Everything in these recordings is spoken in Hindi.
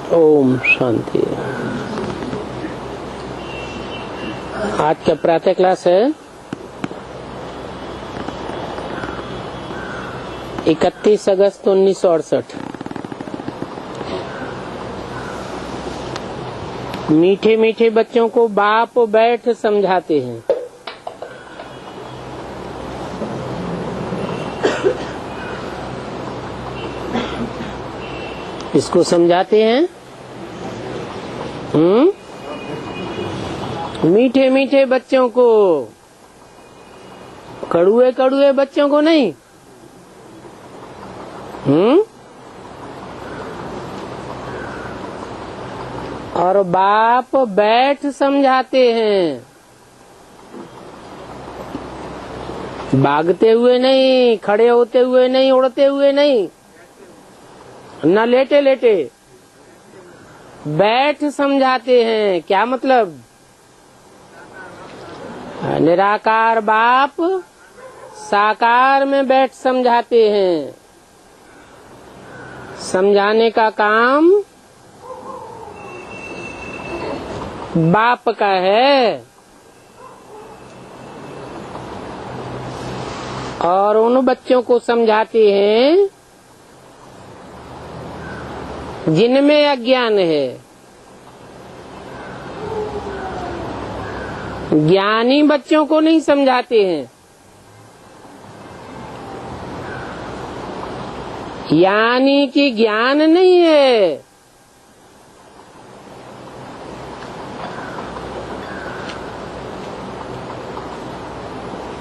ओम शांति। आज का प्रातः क्लास है 31 अगस्त 1968। मीठे मीठे बच्चों को बाप बैठ समझाते हैं। इसको समझाते हैं। मीठे मीठे बच्चों को, कड़ुए कड़ुए बच्चों को नहीं। और बाप बैठ समझाते हैं, भागते हुए नहीं, खड़े होते हुए नहीं, उड़ते हुए नहीं, न लेटे लेटे, बैठ समझाते हैं। क्या मतलब? निराकार बाप साकार में बैठ समझाते हैं। समझाने का काम बाप का है। और उन बच्चों को समझाते हैं जिनमें अज्ञान है। ज्ञानी बच्चों को नहीं समझाते हैं। यानी कि ज्ञान नहीं है,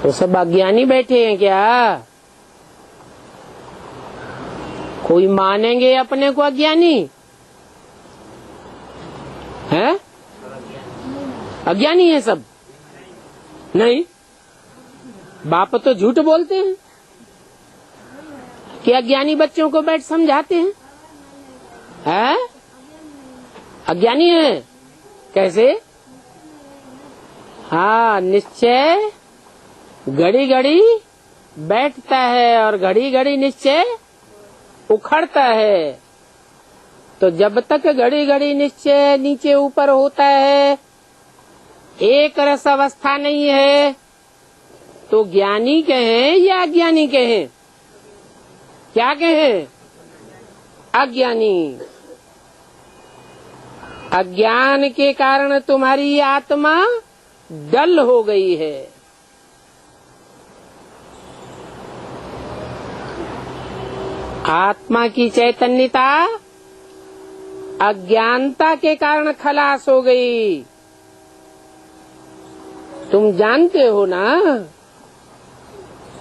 तो सब अज्ञानी बैठे हैं क्या? कोई मानेंगे अपने को अज्ञानी है? अज्ञानी है सब? नहीं, बाप तो झूठ बोलते हैं कि अज्ञानी बच्चों को बैठ समझाते हैं। अज्ञानी है कैसे? हाँ, निश्चय घड़ी घड़ी बैठता है और घड़ी घड़ी निश्चय उखड़ता है। तो जब तक घड़ी घड़ी निश्चय नीचे ऊपर होता है, एक रस अवस्था नहीं है, तो ज्ञानी कहें या अज्ञानी कहें? क्या कहें? अज्ञानी। अज्ञान के कारण तुम्हारी आत्मा डल हो गई है। आत्मा की चैतन्यता अज्ञानता के कारण खलास हो गई। तुम जानते हो ना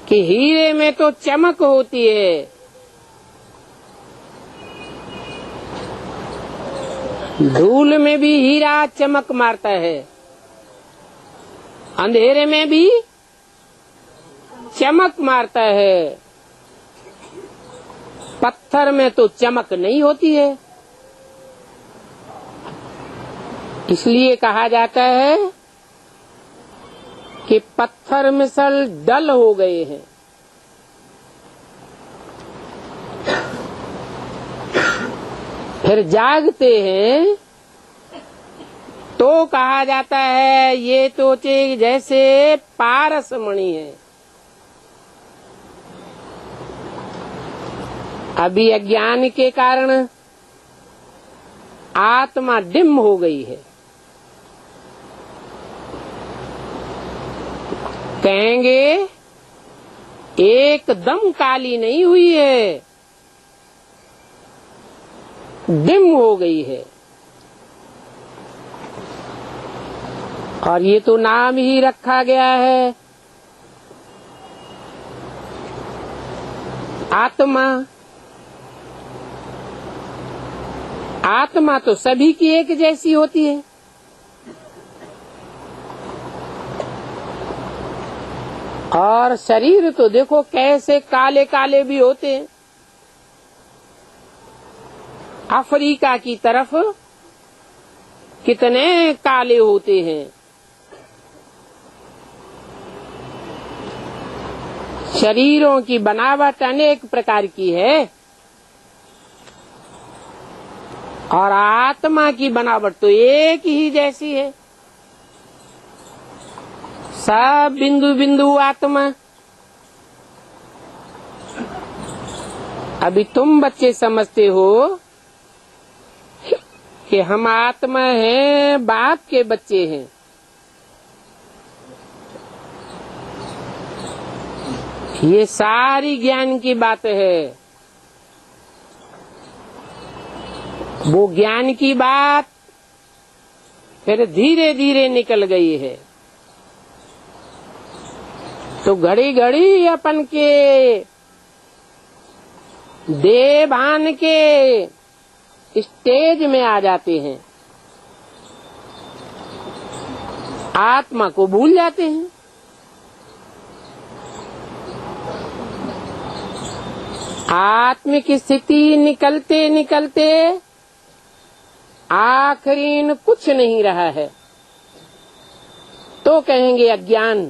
कि हीरे में तो चमक होती है, धूल में भी हीरा चमक मारता है, अंधेरे में भी चमक मारता है। पत्थर में तो चमक नहीं होती है। इसलिए कहा जाता है कि पत्थर मिसल डल हो गए हैं। फिर जागते हैं तो कहा जाता है ये तो जैसे पारस मणि है। अभी अज्ञान के कारण आत्मा डिम हो गई है। कहेंगे एकदम काली नहीं हुई है, डिम हो गई है। और ये तो नाम ही रखा गया है आत्मा। आत्मा तो सभी की एक जैसी होती है। और शरीर तो देखो कैसे काले काले भी होते हैं। अफ्रीका की तरफ कितने काले होते हैं। शरीरों की बनावट अनेक प्रकार की है। और आत्मा की बनावट तो एक ही जैसी है। सब बिंदु बिंदु आत्मा। अभी तुम बच्चे समझते हो कि हम आत्मा हैं, बाप के बच्चे हैं। ये सारी ज्ञान की बात है। वो ज्ञान की बात फिर धीरे धीरे निकल गई है। तो घड़ी घड़ी अपन के देह भान के स्टेज में आ जाते हैं, आत्मा को भूल जाते हैं। आत्मिक स्थिति निकलते निकलते आखिरी कुछ नहीं रहा है तो कहेंगे अज्ञान।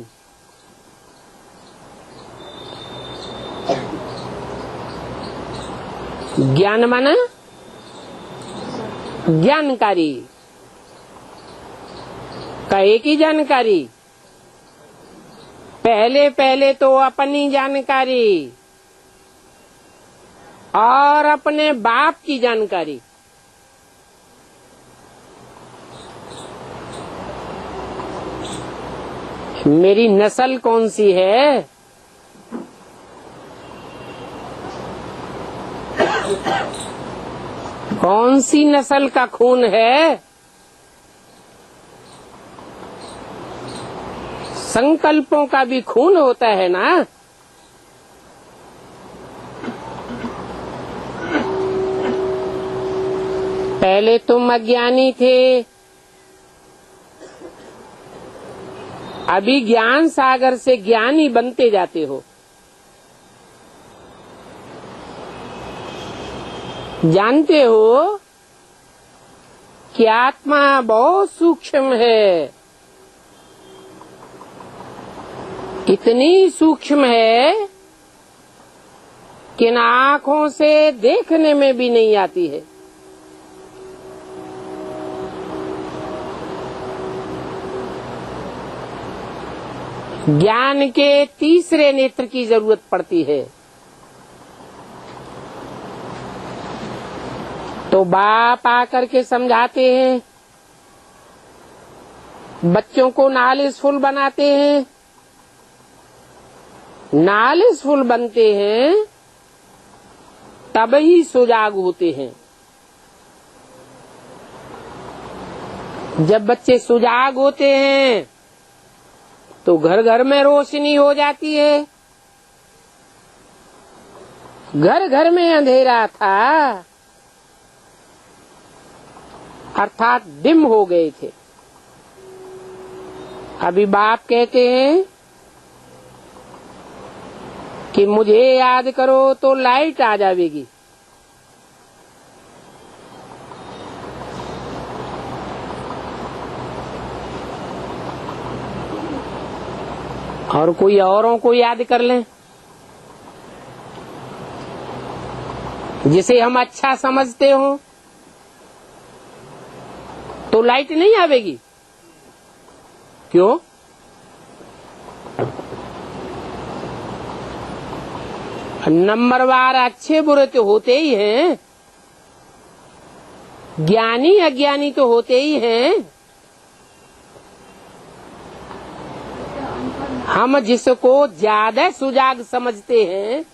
ज्ञान माना जानकारी का एक ही जानकारी। पहले पहले तो अपनी जानकारी और अपने बाप की जानकारी। मेरी नस्ल कौन सी है, कौन सी नस्ल का खून है, संकल्पों का भी खून होता है ना। पहले तुम अज्ञानी थे, अभी ज्ञान सागर से ज्ञानी बनते जाते हो। जानते हो कि आत्मा बहुत सूक्ष्म है, इतनी सूक्ष्म है कि न आँखों से देखने में भी नहीं आती है। ज्ञान के तीसरे नेत्र की जरूरत पड़ती है। तो बाप आकर के समझाते हैं, बच्चों को नॉलेजफुल बनाते हैं। नॉलेजफुल बनते हैं तब ही सुजाग होते हैं। जब बच्चे सुजाग होते हैं तो घर घर में रोशनी हो जाती है। घर घर में अंधेरा था, अर्थात डिम हो गए थे। अभी बाप कहते हैं कि मुझे याद करो तो लाइट आ जाएगी। और कोई औरों को याद कर लें जिसे हम अच्छा समझते हो तो लाइट नहीं आवेगी। क्यों? नंबरवार अच्छे बुरे तो होते ही हैं, ज्ञानी अज्ञानी तो होते ही हैं। हम जिसको ज्यादा सुजाग समझते हैं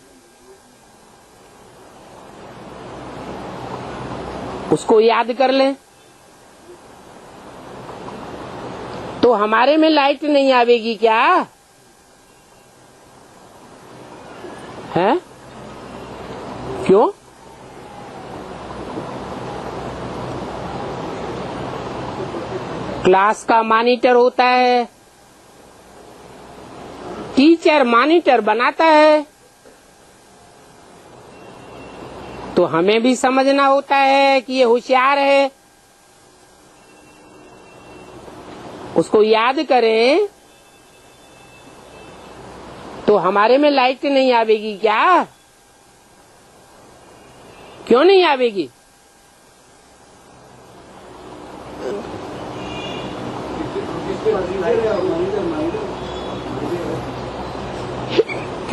उसको याद कर लें तो हमारे में लाइट नहीं आवेगी क्या है? क्यों? क्लास का मॉनिटर होता है, टीचर मॉनिटर बनाता है, तो हमें भी समझना होता है कि ये होशियार है, उसको याद करें तो हमारे में लाइट नहीं आवेगी क्या? क्यों नहीं आवेगी?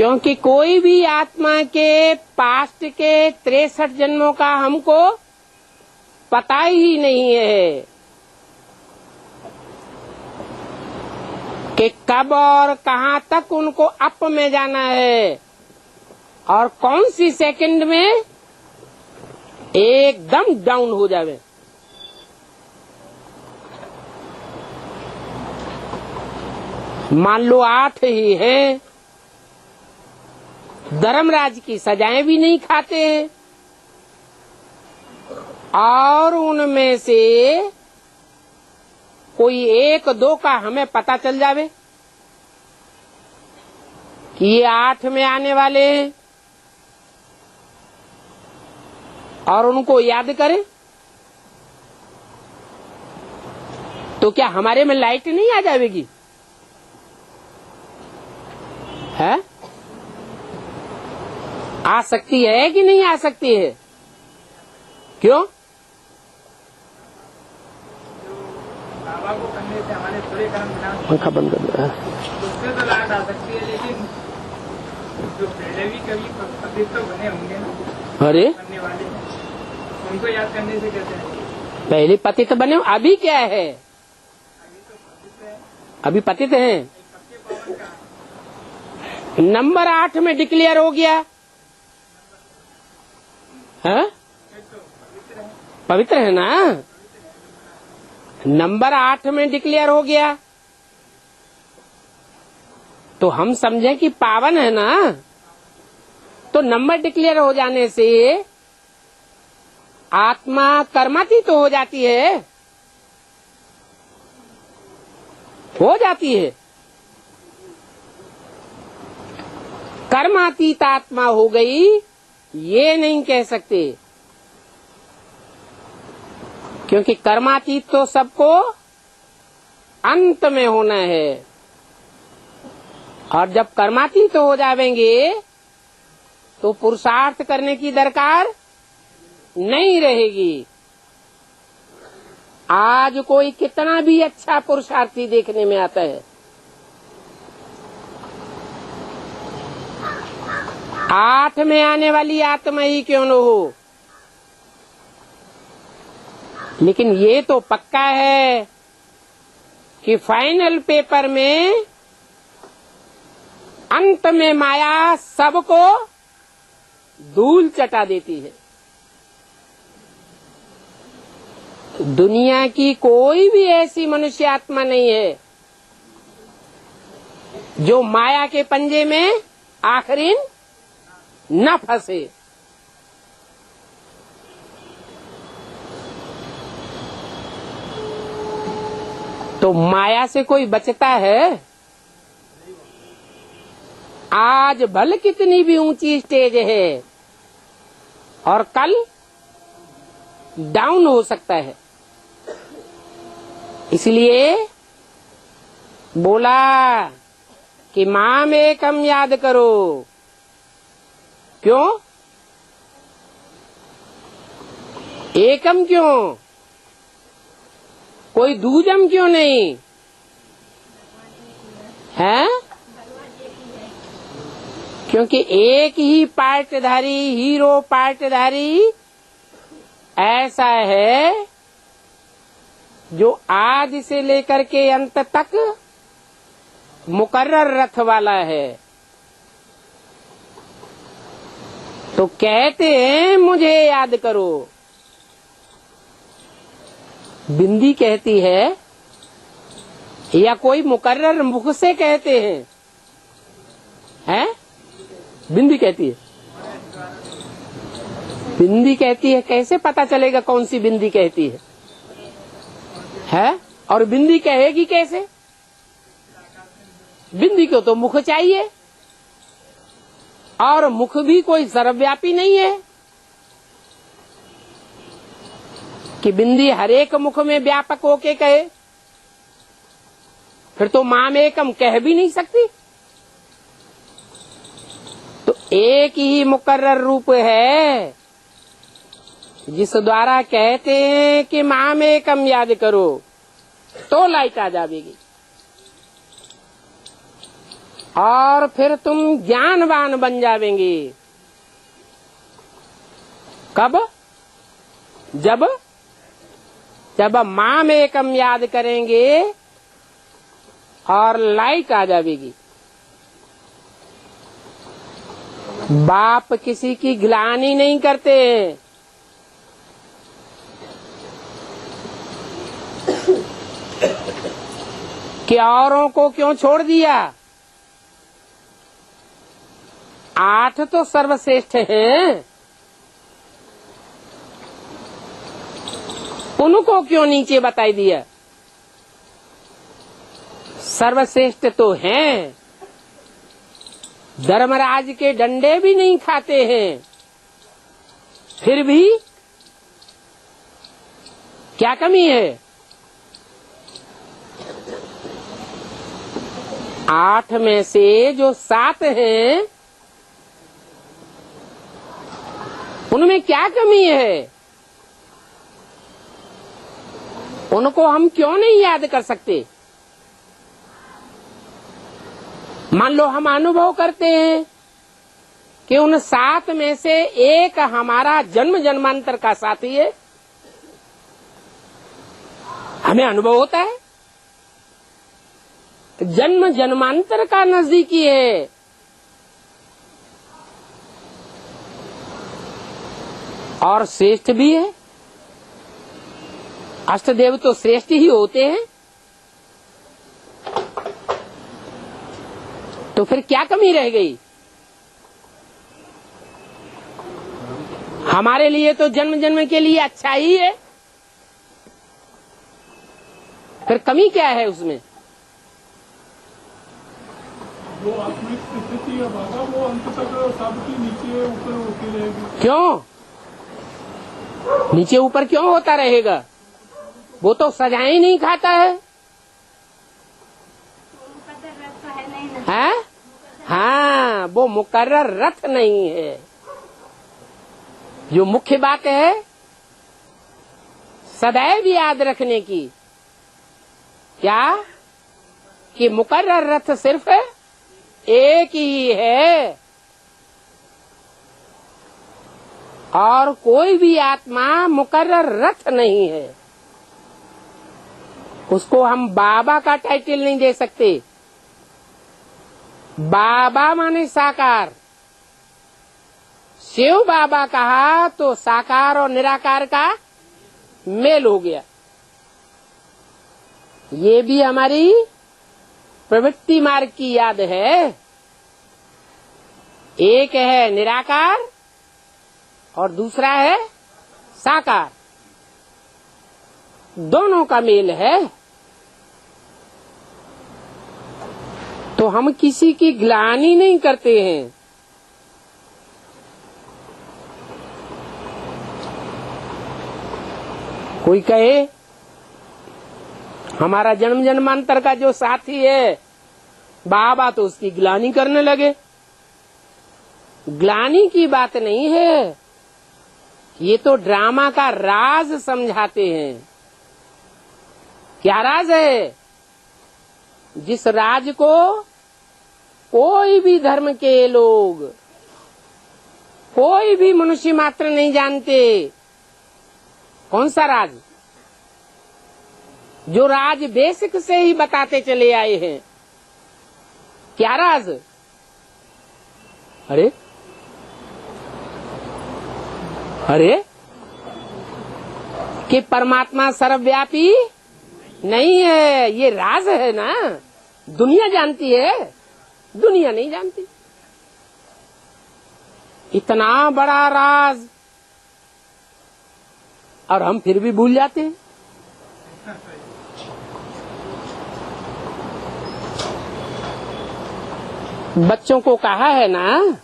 क्योंकि कोई भी आत्मा के पास्ट के 63 जन्मों का हमको पता ही नहीं है कि कब और कहां तक उनको अप में जाना है और कौन सी सेकंड में एकदम डाउन हो जावे। मान लो 8 ही हैं, धर्मराज की सजाएं भी नहीं खाते हैं और उनमें से कोई 1-2 का हमें पता चल जावे कि ये 8 में आने वाले हैं और उनको याद करें, तो क्या हमारे में लाइट नहीं आ जाएगी? है आ सकती है कि नहीं आ सकती है? क्यों? बाबा को करने से हमारे पूरे कर्म पंखा बंद कर दो। उससे तो लाट आ सकती है, लेकिन जो पहले भी कभी पतित तो बने होंगे ना, अरे बनने वाले हैं, उनको याद करने से कैसे है? पहले पतित बने, अभी क्या है? अभी तो पतित है, अभी पतित हैं। पक्के पावन का नंबर 8 में डिक्लेयर हो गया है, तो पवित्र है। पवित्र है ना। नंबर 8 में डिक्लेयर हो गया तो हम समझें कि पावन है ना। तो नंबर डिक्लेयर हो जाने से आत्मा कर्मातीत तो हो जाती है, हो जाती है। कर्मातीत आत्मा हो गई ये नहीं कह सकते, क्योंकि कर्मातीत तो सबको अंत में होना है और जब कर्मातीत हो जावेंगे तो पुरुषार्थ करने की दरकार नहीं रहेगी। आज कोई कितना भी अच्छा पुरुषार्थी देखने में आता है, 8 में आने वाली आत्मा ही क्यों न हो, लेकिन ये तो पक्का है कि फाइनल पेपर में अंत में माया सबको धूल चटा देती है। दुनिया की कोई भी ऐसी मनुष्य आत्मा नहीं है जो माया के पंजे में आखिरी न फंसे। तो माया से कोई बचता है? आज भले कितनी भी ऊंची स्टेज है और कल डाउन हो सकता है। इसलिए बोला कि माम एकम याद करो। क्यों एकम? क्यों कोई दूजम क्यों नहीं है? क्योंकि एक ही पार्टधारी, हीरो पार्टधारी ऐसा है जो आज से लेकर के अंत तक मुकर्रर रथ वाला है। तो कहते हैं मुझे याद करो। बिंदी कहती है या कोई मुकर्रर मुख से कहते हैं? बिंदी कहती है। बिंदी कहती है, कैसे पता चलेगा कौन सी बिंदी कहती है? और बिंदी कहेगी कैसे? बिंदी को तो मुख चाहिए और मुख भी कोई सर्वव्यापी नहीं है कि बिंदी हर एक मुख में व्यापक होके कहे। फिर तो माम एकम कह भी नहीं सकती। तो एक ही मुकर्रर रूप है जिस द्वारा कहते हैं कि माम एकम याद करो तो लाइट आ जाएगी। और फिर तुम ज्ञानवान बन जावेंगे। कब? जब माम एकम याद करेंगे और लाइट आ जाएगी। बाप किसी की ग्लानि नहीं करते हैं। कि औरों को क्यों छोड़ दिया? 8 तो सर्वश्रेष्ठ हैं, उनको क्यों नीचे बताई दिया? सर्वश्रेष्ठ तो हैं, धर्मराज के डंडे भी नहीं खाते हैं, फिर भी क्या कमी है? 8 में से जो 7 हैं, उनमें क्या कमी है? उनको हम क्यों नहीं याद कर सकते? मान लो हम अनुभव करते हैं कि उन 7 में से एक हमारा जन्म जन्मांतर का साथी है, हमें अनुभव होता है, जन्म जन्मांतर का नजदीकी है। और श्रेष्ठ भी है। अष्टदेव तो श्रेष्ठ ही होते हैं, तो फिर क्या कमी रह गई? हमारे लिए तो जन्म जन्म के लिए अच्छा ही है, फिर कमी क्या है उसमें? वो आत्मिक स्थिति है बाबा, वो अंत तक सबकी नीचे ऊपर होती रहेगी। क्यों नीचे ऊपर क्यों होता रहेगा? वो तो सजाएं नहीं खाता है, है? हाँ, वो मुकर्रर रथ नहीं है। जो मुख्य बात है सदैव याद रखने की, क्या? कि मुकर्रर रथ सिर्फ एक ही है, और कोई भी आत्मा मुकर्रर रथ नहीं है। उसको हम बाबा का टाइटल नहीं दे सकते। बाबा माने साकार, शिव बाबा कहा तो साकार और निराकार का मेल हो गया। ये भी हमारी प्रवृत्ति मार्ग की याद है। एक है निराकार और दूसरा है साकार, दोनों का मेल है। तो हम किसी की ग्लानि नहीं करते हैं। कोई कहे हमारा जन्म जन्मांतर का जो साथी है बाबा, तो उसकी ग्लानि करने लगे। ग्लानि की बात नहीं है, ये तो ड्रामा का राज समझाते हैं। क्या राज है? जिस राज को कोई भी धर्म के लोग, कोई भी मनुष्य मात्र नहीं जानते। कौन सा राज? जो राज बेसिक से ही बताते चले आए हैं। क्या राज? अरे कि परमात्मा सर्वव्यापी नहीं है, ये राज है ना। दुनिया जानती है, दुनिया नहीं जानती। इतना बड़ा राज, और हम फिर भी भूल जाते हैं। बच्चों को कहा है ना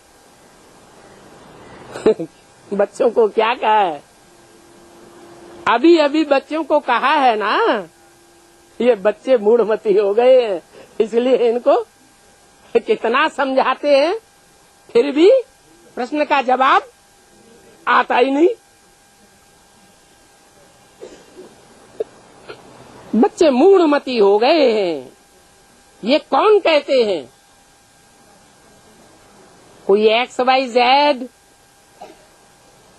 बच्चों को क्या कहा है? अभी अभी बच्चों को कहा है ना, ये बच्चे मूढ़मती हो गए हैं, इसलिए इनको कितना समझाते हैं, फिर भी प्रश्न का जवाब आता ही नहीं। बच्चे मूढ़मती हो गए हैं। ये कौन कहते हैं? कोई XYZ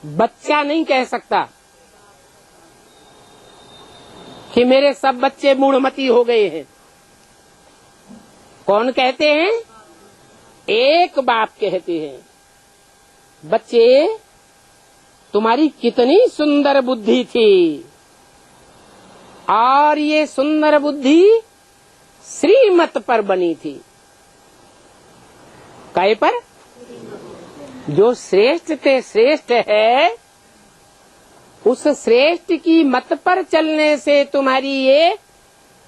बच्चा नहीं कह सकता कि मेरे सब बच्चे मूढ़मती हो गए हैं। कौन कहते हैं? एक बाप कहते हैं, बच्चे तुम्हारी कितनी सुंदर बुद्धि थी, और ये सुंदर बुद्धि श्रीमत पर बनी थी। काय पर? जो श्रेष्ठ ते श्रेष्ठ है, उस श्रेष्ठ की मत पर चलने से तुम्हारी ये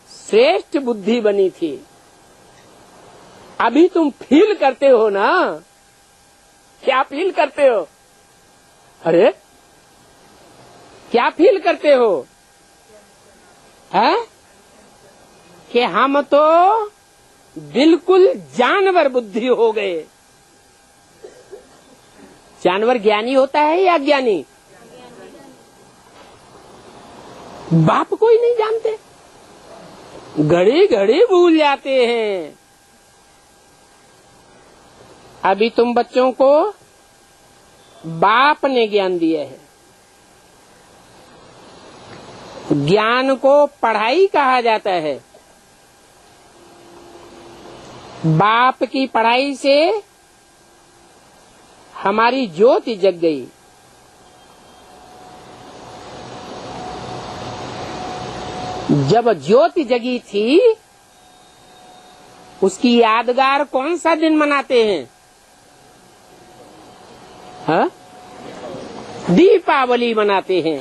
श्रेष्ठ बुद्धि बनी थी। अभी तुम फील करते हो ना? क्या फील करते हो? अरे क्या फील करते हो? है कि हम तो बिल्कुल जानवर बुद्धि हो गए। जानवर ज्ञानी होता है या अज्ञानी? बाप को ही नहीं जानते, घड़ी घड़ी भूल जाते हैं। अभी तुम बच्चों को बाप ने ज्ञान दिया है। ज्ञान को पढ़ाई कहा जाता है। बाप की पढ़ाई से हमारी ज्योति जग गई। जब ज्योति जगी थी, उसकी यादगार कौन सा दिन मनाते हैं? हाँ? दीपावली मनाते हैं।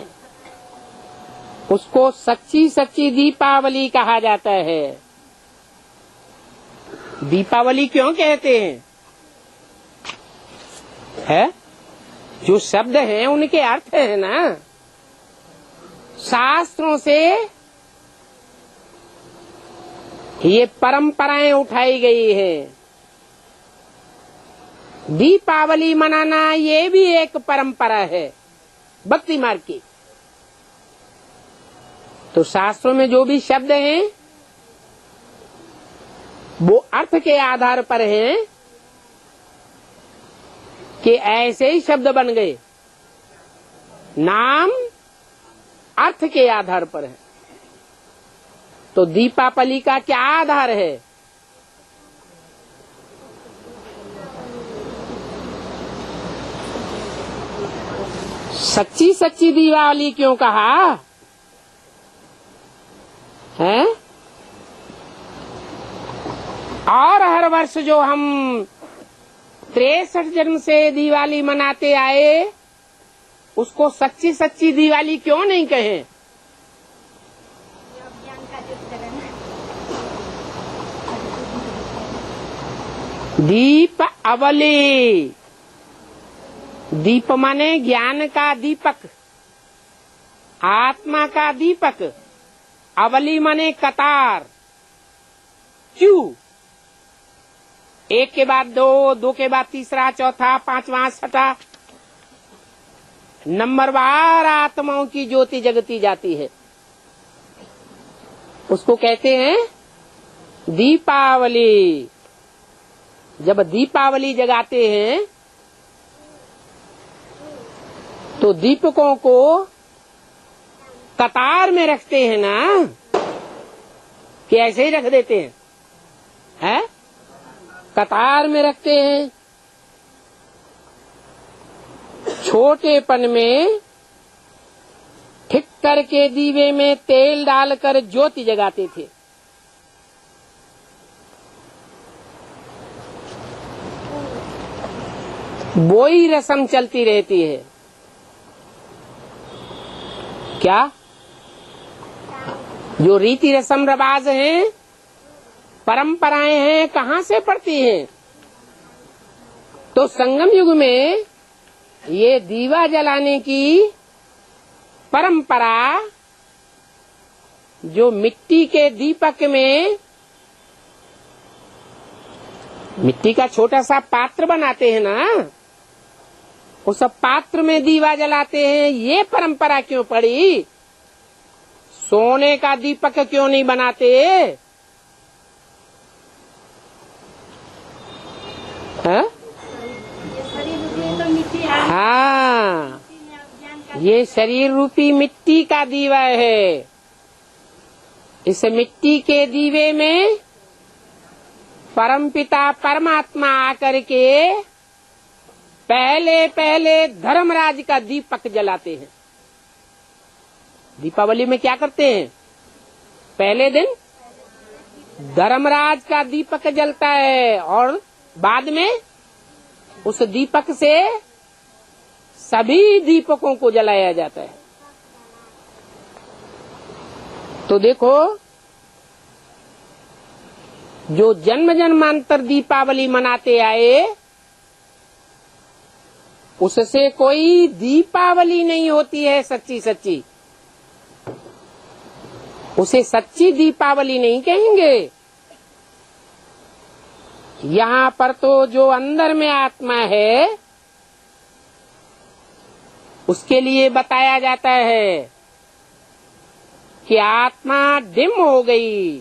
उसको सच्ची सच्ची दीपावली कहा जाता है। दीपावली क्यों कहते हैं? है? जो शब्द हैं उनके अर्थ है ना। शास्त्रों से ये परंपराएं उठाई गई है। दीपावली मनाना ये भी एक परंपरा है भक्ति मार्ग की। तो शास्त्रों में जो भी शब्द हैं वो अर्थ के आधार पर हैं कि ऐसे ही शब्द बन गए। नाम अर्थ के आधार पर है। तो दीपावली का क्या आधार है? सच्ची सच्ची दीपावली क्यों कहा है? और हर वर्ष जो हम 63 जन्म से दिवाली मनाते आए, उसको सच्ची सच्ची दिवाली क्यों नहीं कहें? दीपावली, दीप माने ज्ञान का दीपक, आत्मा का दीपक। अवली माने कतार, क्यों? एक के बाद दो, दो के बाद तीसरा, चौथा, पांचवा, छठा, नंबरवार आत्माओं की ज्योति जगती जाती है। उसको कहते हैं दीपावली। जब दीपावली जगाते हैं तो दीपकों को कतार में रखते हैं ना, कि ऐसे ही रख देते हैं? हैं? कतार में रखते हैं। छोटेपन में ठीक करके दीवे में तेल डालकर ज्योति जगाते थे। वो ही रस्म चलती रहती है। क्या? जो रीति रस्म रिवाज हैं, परंपराएं हैं, कहाँ से पड़ती हैं? तो संगम युग में ये दीवा जलाने की परंपरा, जो मिट्टी के दीपक में मिट्टी का छोटा सा पात्र बनाते हैं ना, उस पात्र में दीवा जलाते हैं। ये परंपरा क्यों पड़ी? सोने का दीपक क्यों नहीं बनाते? है? ये शरीर रूपी मिट्टी का दीवा है। इस मिट्टी के दीवे में परमपिता परमात्मा आकर के पहले पहले धर्मराज का दीपक जलाते हैं। दीपावली में क्या करते हैं? पहले दिन धर्मराज का दीपक जलता है और बाद में उस दीपक से सभी दीपकों को जलाया जाता है। तो देखो, जो जन्म जन्मांतर दीपावली मनाते आए उससे कोई दीपावली नहीं होती है सच्ची सच्ची। उसे सच्ची दीपावली नहीं कहेंगे। यहाँ पर तो जो अंदर में आत्मा है उसके लिए बताया जाता है कि आत्मा डिम हो गई,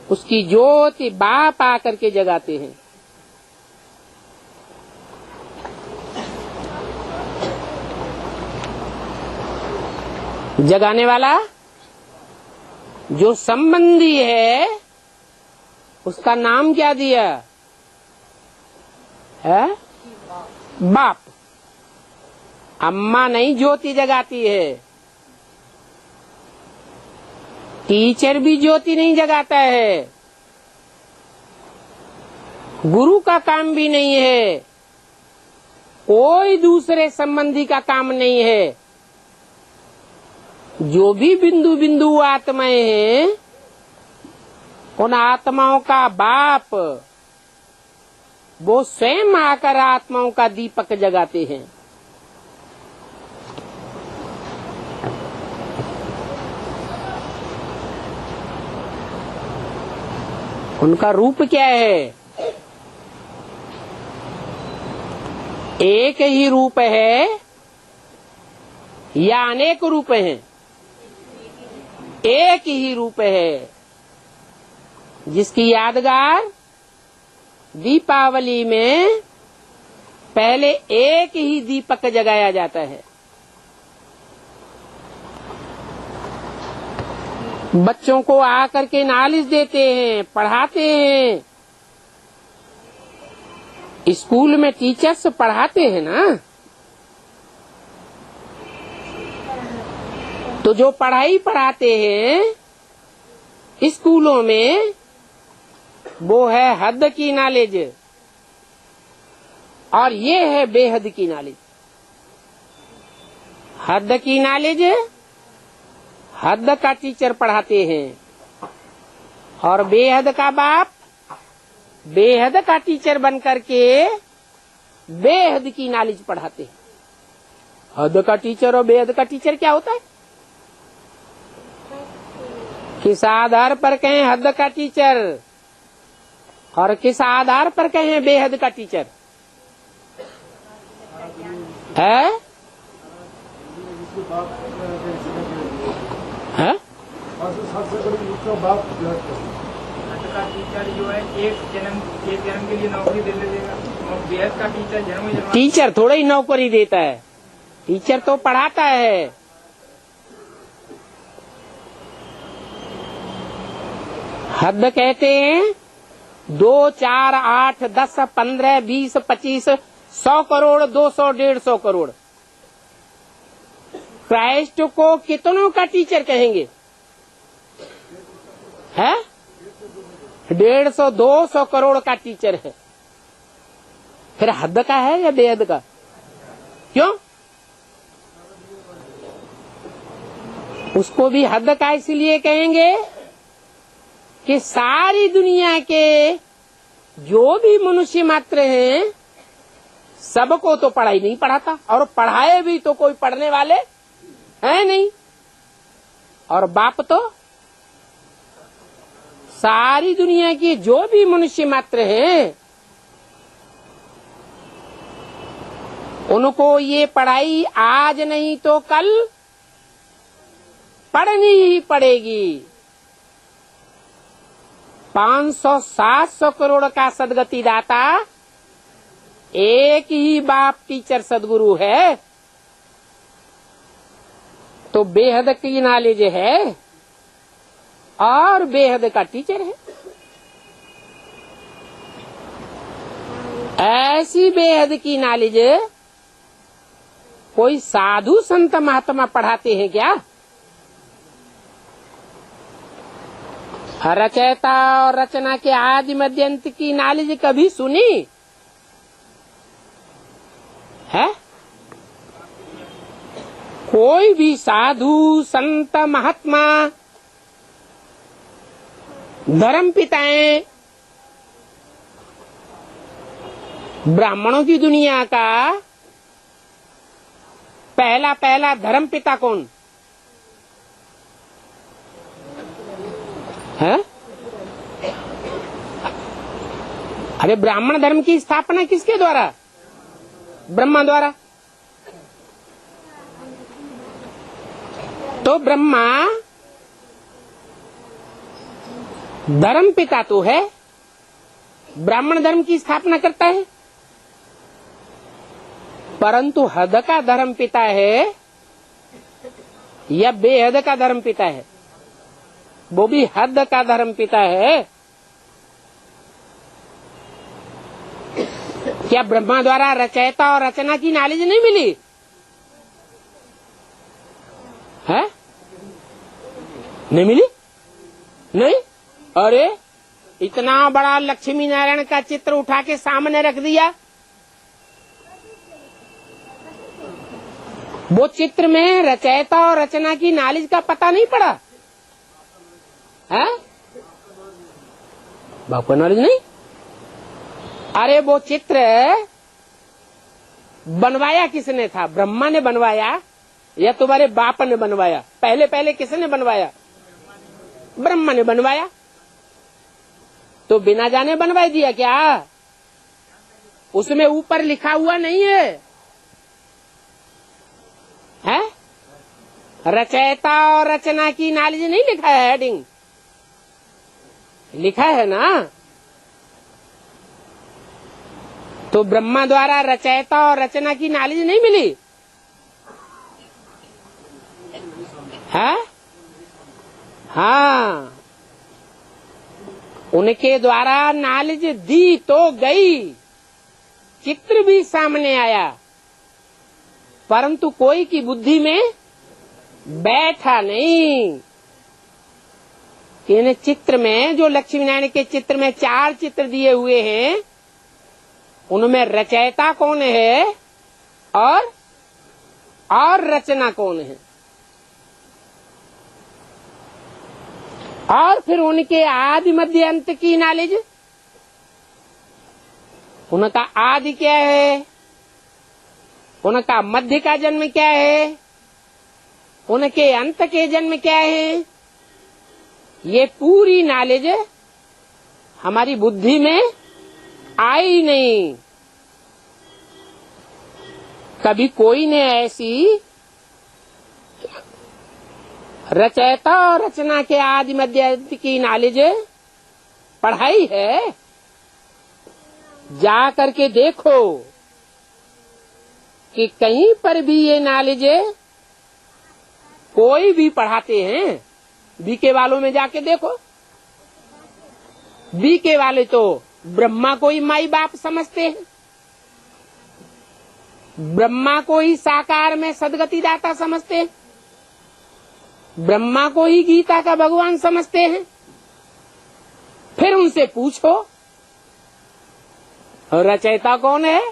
उसकी ज्योति बाप आकर के जगाते हैं। जगाने वाला जो संबंधी है उसका नाम क्या दिया है? बाप। अम्मा नहीं ज्योति जगाती है, टीचर भी ज्योति नहीं जगाता है, गुरु का काम भी नहीं है, कोई दूसरे संबंधी का काम नहीं है। जो भी बिंदु बिंदु आत्माएं हैं उन आत्माओं का बाप वो स्वयं आकर आत्माओं का दीपक जगाते हैं। उनका रूप क्या है? एक ही रूप है या अनेक रूप हैं? एक ही रूप है, जिसकी यादगार दीपावली में पहले एक ही दीपक जगाया जाता है। बच्चों को आकर के नॉलेज देते हैं, पढ़ाते हैं। स्कूल में टीचर्स पढ़ाते हैं ना, तो जो पढ़ाई पढ़ाते हैं स्कूलों में वो है हद की नॉलेज और ये है बेहद की नॉलेज। हद की नॉलेज हद का टीचर पढ़ाते हैं और बेहद का बाप बेहद का टीचर बन करके बेहद की नॉलेज पढ़ाते हैं। हद का टीचर और बेहद का टीचर क्या होता है? किस आधार पर कहें हद का टीचर और किस आधार पर कहें बेहद का टीचर है? है? हद का टीचर जो है एक जन्म के लिए नौकरी दे देगा और बेहद का टीचर जन्म टीचर थोड़ा ही नौकरी देता है, टीचर तो पढ़ाता है। हद कहते हैं 2, 4, 8, 10, 15, 20, 25, 100 करोड़, 200, 150 करोड़। क्राइस्ट को कितनों का टीचर कहेंगे? है 150, 200 करोड़ का टीचर है। फिर हद का है या बेहद का? क्यों? उसको भी हद का इसलिए कहेंगे कि सारी दुनिया के जो भी मनुष्य मात्र हैं सबको तो पढ़ाई नहीं पढ़ाता और पढ़ाए भी तो कोई पढ़ने वाले है नहीं। और बाप तो सारी दुनिया की जो भी मनुष्य मात्र हैं उनको ये पढ़ाई आज नहीं तो कल पढ़नी ही पड़ेगी। 500-700 करोड़ का सदगति दाता एक ही बाप टीचर सदगुरु है तो बेहद की नॉलेज है और बेहद का टीचर है। ऐसी बेहद की नॉलेज कोई साधु संत महात्मा पढ़ाते हैं क्या? रचयिता और रचना के आदि मध्य अंत की नॉलेज कभी सुनी है? कोई भी साधु संत महात्मा धर्म पिताएं ब्राह्मणों की दुनिया का पहला धर्म पिता कौन है? अरे ब्राह्मण धर्म की स्थापना किसके द्वारा? ब्रह्मा द्वारा। तो ब्रह्मा धर्म पिता तो है, ब्राह्मण धर्म की स्थापना करता है, परंतु हद का धर्म पिता है या बेहद का धर्म पिता है? वो भी हद का धर्म पिता है। क्या ब्रह्मा द्वारा रचयिता और रचना की नॉलेज नहीं मिली है? नहीं मिली? नहीं। अरे इतना बड़ा लक्ष्मी नारायण का चित्र उठा के सामने रख दिया, वो चित्र में रचयिता और रचना की नॉलेज का पता नहीं पड़ा है? बाप को नॉलेज नहीं? अरे वो चित्र बनवाया किसने था? ब्रह्मा ने बनवाया या तुम्हारे बाप ने बनवाया? पहले किसने बनवाया? ब्रह्मा ने बनवाया। तो बिना जाने बनवा दिया क्या? उसमें ऊपर लिखा हुआ नहीं है, है? रचयिता और रचना की नॉलेज नहीं लिखा है, हेडिंग लिखा है ना। तो ब्रह्मा द्वारा रचयिता और रचना की नॉलेज नहीं मिली है? हाँ, उनके द्वारा नॉलेज दी तो गई, चित्र भी सामने आया, परंतु कोई की बुद्धि में बैठा नहीं। इन चित्र में जो लक्ष्मी नारायण के चित्र में 4 चित्र दिए हुए हैं, उनमें रचयिता कौन है और रचना कौन है? और फिर उनके आदि मध्य अंत की नॉलेज, उनका आदि क्या है, उनका मध्य का जन्म क्या है, उनके अंत के जन्म क्या है, ये पूरी नॉलेज हमारी बुद्धि में आई नहीं। कभी कोई ने ऐसी रचयिता और रचना के आदि मध्य अंत की नॉलेज पढ़ाई है? जा करके देखो कि कहीं पर भी ये नॉलेज कोई भी पढ़ाते हैं। बीके वालों में जाके देखो, बीके वाले तो ब्रह्मा को ही माई बाप समझते हैं, ब्रह्मा को ही साकार में सदगति दाता समझते हैं, ब्रह्मा को ही गीता का भगवान समझते हैं। फिर उनसे पूछो रचयिता कौन है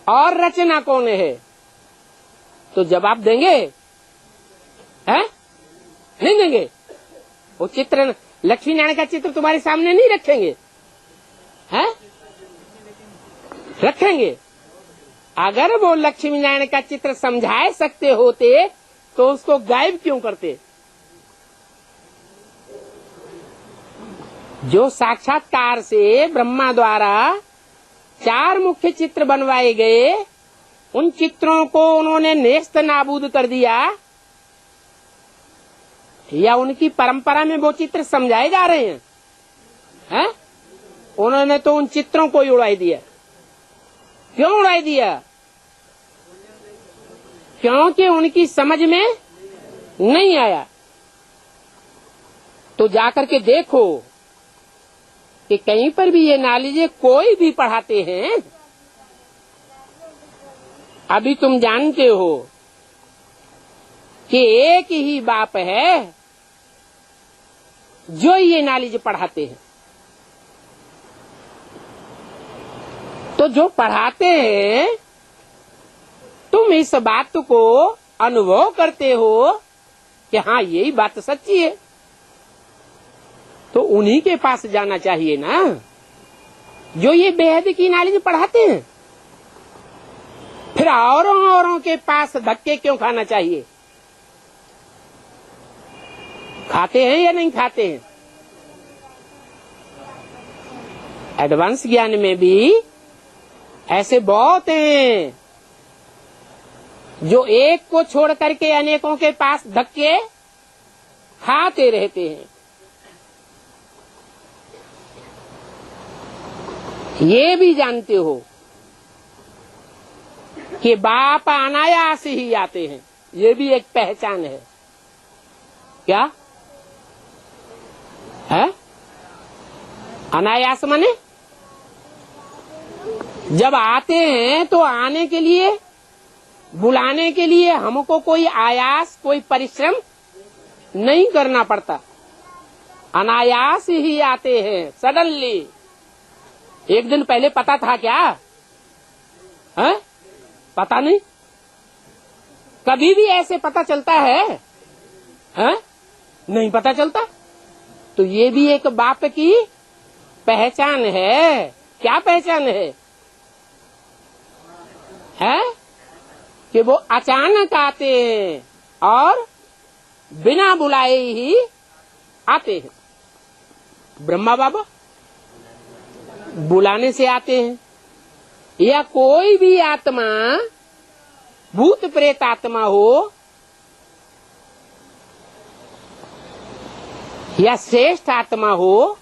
और रचना कौन है, तो जवाब देंगे? हैं? नहीं देंगे। वो चित्र लक्ष्मी नारायण का चित्र तुम्हारे सामने नहीं रखेंगे, हैं? रखेंगे। अगर वो लक्ष्मी नारायण का चित्र समझा सकते होते तो उसको गायब क्यों करते? जो साक्षात्कार से ब्रह्मा द्वारा 4 मुख्य चित्र बनवाए गए, उन चित्रों को उन्होंने नेस्त नाबूद कर दिया, या उनकी परंपरा में वो चित्र समझाए जा रहे हैं, हैं? उन्होंने तो उन चित्रों को ही उड़ाई दिया। क्यों उड़ाई दिया? क्योंकि उनकी समझ में नहीं आया। तो जाकर के देखो कि कहीं पर भी ये नॉलेज कोई भी पढ़ाते हैं। अभी तुम जानते हो कि एक ही बाप है जो ये नॉलेज पढ़ाते हैं। तो जो पढ़ाते हैं, तुम इस बात को अनुभव करते हो कि हाँ यही बात सच्ची है, तो उन्हीं के पास जाना चाहिए ना, जो ये बेहद की नॉलेज पढ़ाते हैं। फिर औरों के पास धक्के क्यों खाना चाहिए? खाते हैं या नहीं खाते हैं? एडवांस ज्ञान में भी ऐसे बहुत हैं जो एक को छोड़ करके अनेकों के पास धक्के खाते रहते हैं। ये भी जानते हो कि बाप अनायास ही आते हैं, ये भी एक पहचान है। क्या है अनायास? माने जब आते हैं तो आने के लिए, बुलाने के लिए हमको कोई आयास, कोई परिश्रम नहीं करना पड़ता, अनायास ही आते हैं, सडनली। एक दिन पहले पता था क्या? है? पता नहीं। कभी भी ऐसे पता चलता है? है? नहीं पता चलता। तो ये भी एक बाप की पहचान है। क्या पहचान है? है कि वो अचानक आते हैं और बिना बुलाए ही आते हैं। ब्रह्मा बाबा बुलाने से आते हैं, या कोई भी आत्मा, भूत प्रेत आत्मा हो या श्रेष्ठ आत्मा हो,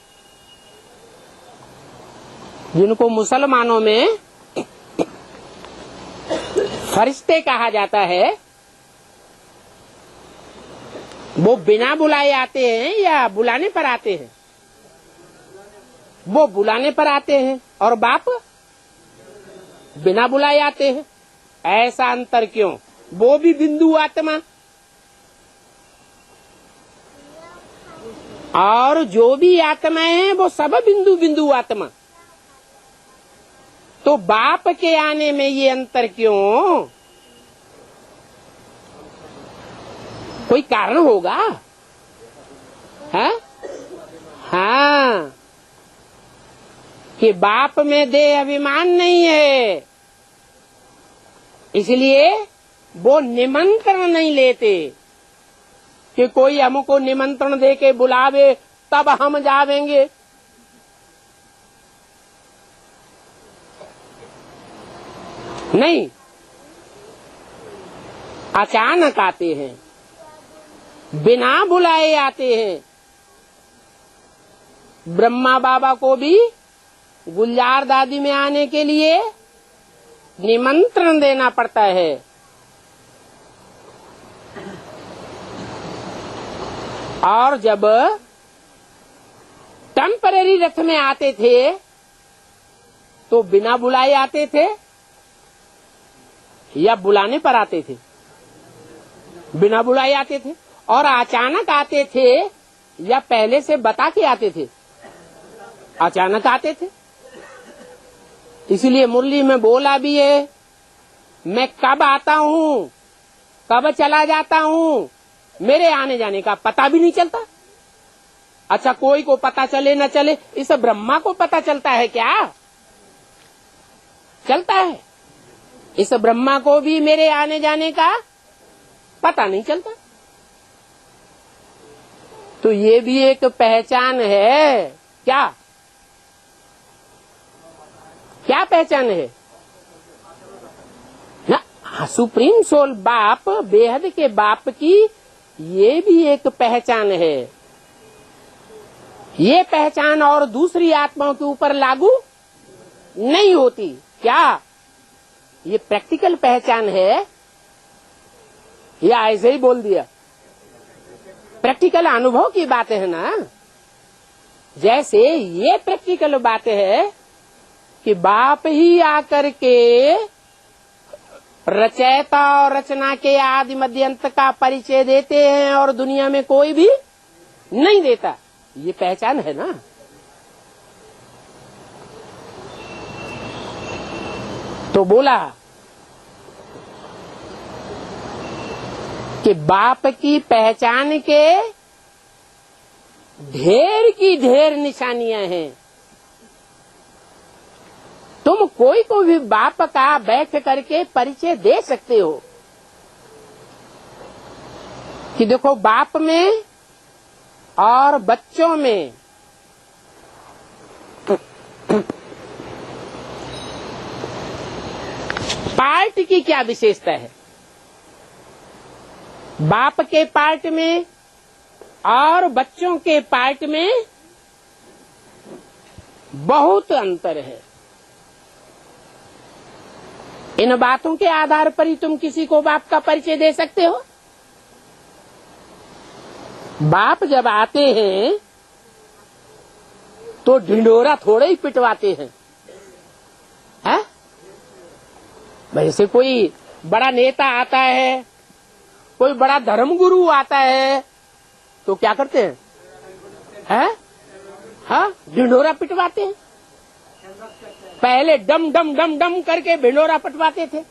जिनको मुसलमानों में फरिश्ते कहा जाता है, वो बिना बुलाए आते हैं या बुलाने पर आते हैं? वो बुलाने पर आते हैं और बाप बिना बुलाए आते हैं। ऐसा अंतर क्यों? वो भी बिंदु आत्मा, और जो भी आत्मा है वो सब बिंदु बिंदु आत्मा। तो बाप के आने में ये अंतर क्यों? कोई कारण होगा? है? हाँ, कि बाप में देह अभिमान नहीं है, इसलिए वो निमंत्रण नहीं लेते कि कोई हमको निमंत्रण दे के बुलावे तब हम जावेंगे। नहीं, अचानक आते हैं, बिना बुलाए आते हैं। ब्रह्मा बाबा को भी गुलजार दादी में आने के लिए निमंत्रण देना पड़ता है। और जब टेम्परेरी रथ में आते थे तो बिना बुलाए आते थे या बुलाने पर आते थे? बिना बुलाए आते थे। और अचानक आते थे या पहले से बता के आते थे? अचानक आते थे। इसलिए मुरली में बोला भी है, मैं कब आता हूँ, कब चला जाता हूँ, मेरे आने जाने का पता भी नहीं चलता। अच्छा, कोई को पता चले न चले, इस ब्रह्मा को पता चलता है क्या? चलता है। इस ब्रह्मा को भी मेरे आने जाने का पता नहीं चलता। तो ये भी एक पहचान है। क्या क्या पहचान है ना? सुप्रीम सोल बाप, बेहद के बाप की ये भी एक पहचान है। ये पहचान और दूसरी आत्माओं के ऊपर लागू नहीं होती। क्या ये प्रैक्टिकल पहचान है या ऐसे ही बोल दिया? प्रैक्टिकल अनुभव की बातें है ना। जैसे ये प्रैक्टिकल बात है कि बाप ही आकर के रचयिता और रचना के आदि मध्य अंत का परिचय देते हैं और दुनिया में कोई भी नहीं देता, ये पहचान है ना। तो बोला कि बाप की पहचान के ढेर की ढेर निशानियां हैं। तुम कोई को भी बाप का बैठ करके परिचय दे सकते हो कि देखो बाप में और बच्चों में पार्ट की क्या विशेषता है। बाप के पार्ट में और बच्चों के पार्ट में बहुत अंतर है। इन बातों के आधार पर ही तुम किसी को बाप का परिचय दे सकते हो। बाप जब आते हैं तो ढिंढोरा थोड़े ही पिटवाते हैं, है? वैसे कोई बड़ा नेता आता है, कोई बड़ा धर्मगुरु आता है तो क्या करते हैं? हाँ, ढिंढोरा पिटवाते हैं। पहले डम डम डम डम करके ढिंढोरा पिटवाते थे।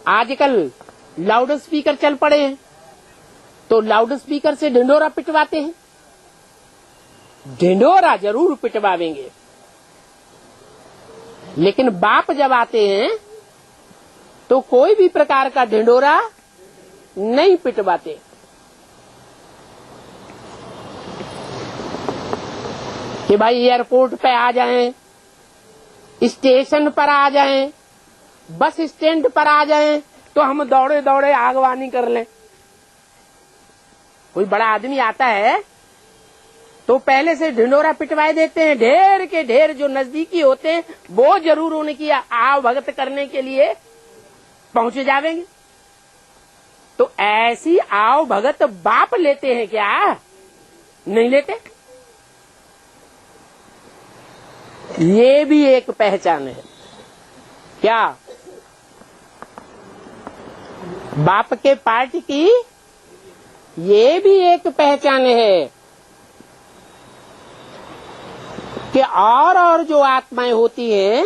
आजकल लाउड स्पीकर चल पड़े हैं तो लाउड स्पीकर से ढिंढोरा पिटवाते हैं। ढिंढोरा जरूर पिटवावेंगे, लेकिन बाप जब आते हैं तो कोई भी प्रकार का ढिंढोरा नहीं पिटवाते। कि भाई एयरपोर्ट पे आ जाएं, स्टेशन पर आ जाएं, बस स्टैंड पर आ जाएं तो हम दौड़े दौड़े आगवानी कर लें। कोई बड़ा आदमी आता है तो पहले से ढिंढोरा पिटवाए देते हैं। ढेर के ढेर जो नजदीकी होते हैं वो जरूर उनकी आव भगत करने के लिए पहुंच जावेंगे। तो ऐसी आव भगत बाप लेते हैं क्या? नहीं लेते। ये भी एक पहचान है। क्या? बाप के पार्ट की ये भी एक पहचान है कि और जो आत्माएं होती हैं,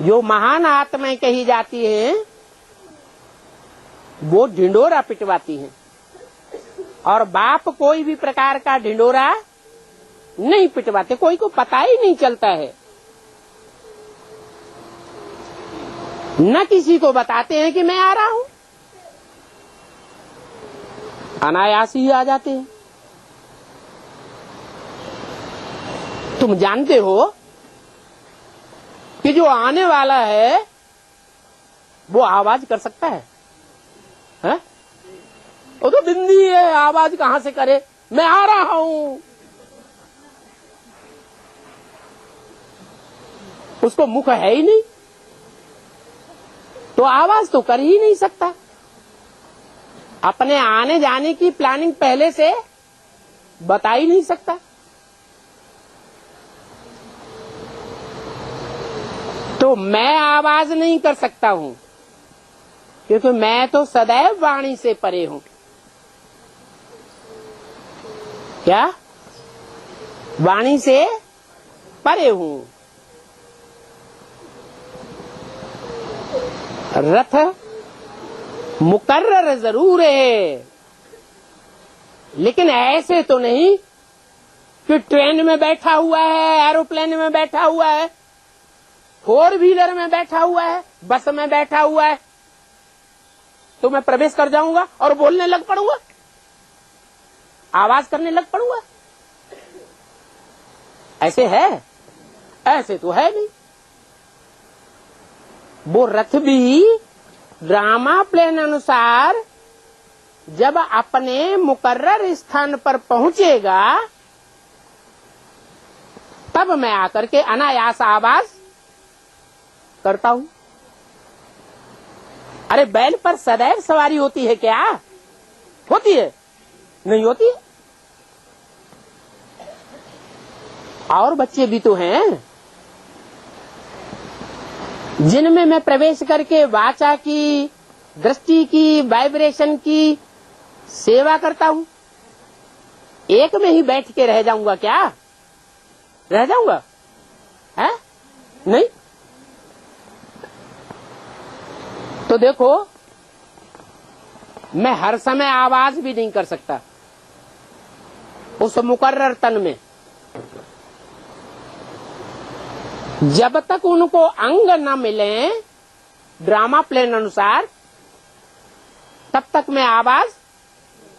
जो महान आत्माएं कही जाती हैं, वो ढिंढोरा पिटवाती हैं और बाप कोई भी प्रकार का ढिंढोरा नहीं पिटवाते। कोई को पता ही नहीं चलता है, न किसी को बताते हैं कि मैं आ रहा हूं, अनायास ही आ जाते हैं। तुम जानते हो कि जो आने वाला है वो आवाज कर सकता है? वो तो बिंदी है, आवाज कहां से करे? मैं आ रहा हूं। उसको मुख है ही नहीं तो आवाज तो कर ही नहीं सकता। अपने आने जाने की प्लानिंग पहले से बता ही नहीं सकता। तो मैं आवाज नहीं कर सकता हूं क्योंकि मैं तो सदैव वाणी से परे हूं। क्या? वाणी से परे हूं। रथ मुकर्रर जरूर है, लेकिन ऐसे तो नहीं कि ट्रेन में बैठा हुआ है, एरोप्लेन में बैठा हुआ है, फोर व्हीलर में बैठा हुआ है, बस में बैठा हुआ है तो मैं प्रवेश कर जाऊंगा और बोलने लग पड़ूंगा, आवाज करने लग पड़ूंगा। ऐसे है? ऐसे तो है नहीं। वो रथ भी ड्रामा प्लान अनुसार जब अपने मुकर्रर स्थान पर पहुंचेगा तब मैं आकर के अनायास आवाज करता हूं। अरे बैल पर सदैव सवारी होती है क्या? होती है? नहीं होती है। और बच्चे भी तो हैं जिनमें मैं प्रवेश करके वाचा की, दृष्टि की, वाइब्रेशन की सेवा करता हूं। एक में ही बैठ के रह जाऊंगा क्या? रह जाऊंगा? है? नहीं। तो देखो, मैं हर समय आवाज भी नहीं कर सकता उस मुकर्रर तन में। जब तक उनको अंग न मिले ड्रामा प्लेन अनुसार, तब तक मैं आवाज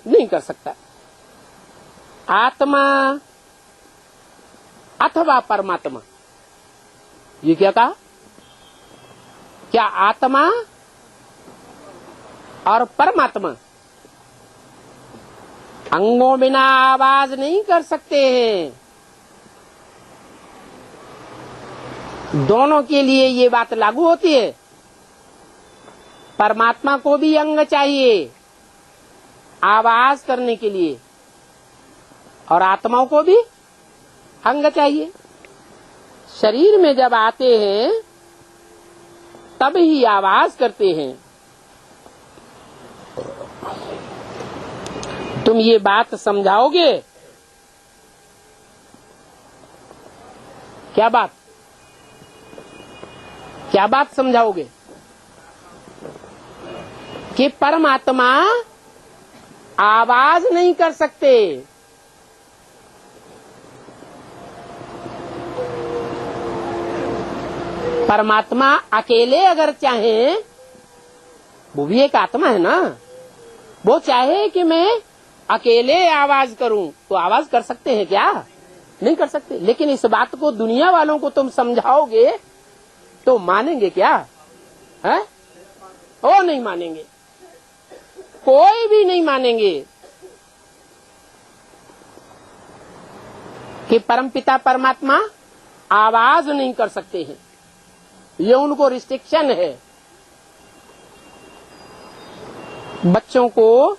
नहीं कर सकता। आत्मा अथवा परमात्मा, ये क्या कहा? क्या आत्मा और परमात्मा अंगों बिना आवाज नहीं कर सकते हैं? दोनों के लिए ये बात लागू होती है। परमात्मा को भी अंग चाहिए आवाज करने के लिए, और आत्माओं को भी अंग चाहिए। शरीर में जब आते हैं तब ही आवाज करते हैं। तुम ये बात समझाओगे? क्या बात? क्या बात समझाओगे? कि परमात्मा आवाज नहीं कर सकते। परमात्मा अकेले अगर चाहे, वो भी एक आत्मा है ना, वो चाहे कि मैं अकेले आवाज करूं तो आवाज कर सकते हैं क्या? नहीं कर सकते। लेकिन इस बात को दुनिया वालों को तुम समझाओगे तो मानेंगे क्या? है? वो नहीं मानेंगे, कोई भी नहीं मानेंगे कि परमपिता परमात्मा आवाज नहीं कर सकते हैं। ये उनको रिस्ट्रिक्शन है। बच्चों को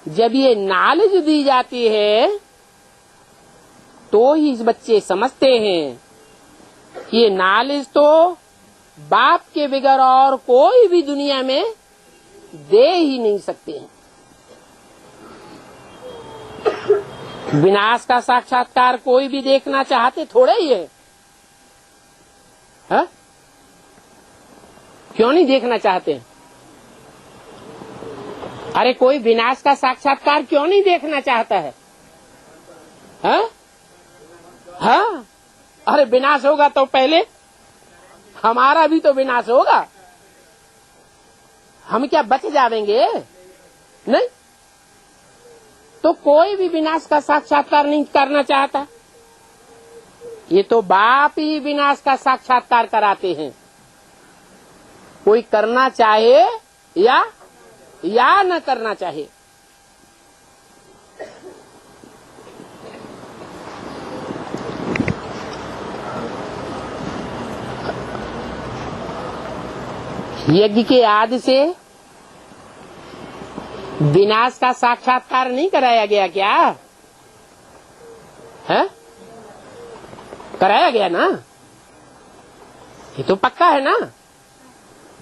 जब ये नॉलेज दी जाती है तो ही बच्चे समझते हैं कि ये नॉलेज तो बाप के बगैर और कोई भी दुनिया में दे ही नहीं सकते हैं। विनाश का साक्षात्कार कोई भी देखना चाहते थोड़े ही है? हा? क्यों नहीं देखना चाहते? अरे कोई विनाश का साक्षात्कार क्यों नहीं देखना चाहता है? हाँ? हाँ? अरे विनाश होगा तो पहले हमारा भी तो विनाश होगा। हम क्या बच जाएंगे? नहीं। तो कोई भी विनाश का साक्षात्कार नहीं करना चाहता। ये तो बाप ही विनाश का साक्षात्कार कराते हैं। कोई करना चाहे या न करना चाहे। यज्ञ के आदि से विनाश का साक्षात्कार नहीं कराया गया क्या? है? कराया गया ना? ये तो पक्का है ना?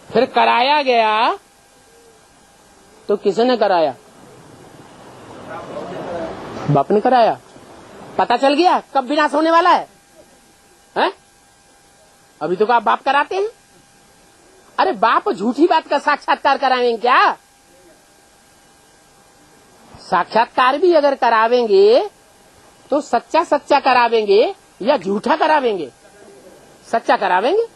फिर कराया गया तो किसने कराया? बाप ने कराया। पता चल गया कब विनाश होने वाला है? हैं? अभी तो आप बाप कराते हैं। अरे बाप झूठी बात का साक्षात्कार करावेंगे क्या? साक्षात्कार भी अगर करावेंगे तो सच्चा सच्चा करावेंगे या झूठा करावेंगे? सच्चा करावेंगे।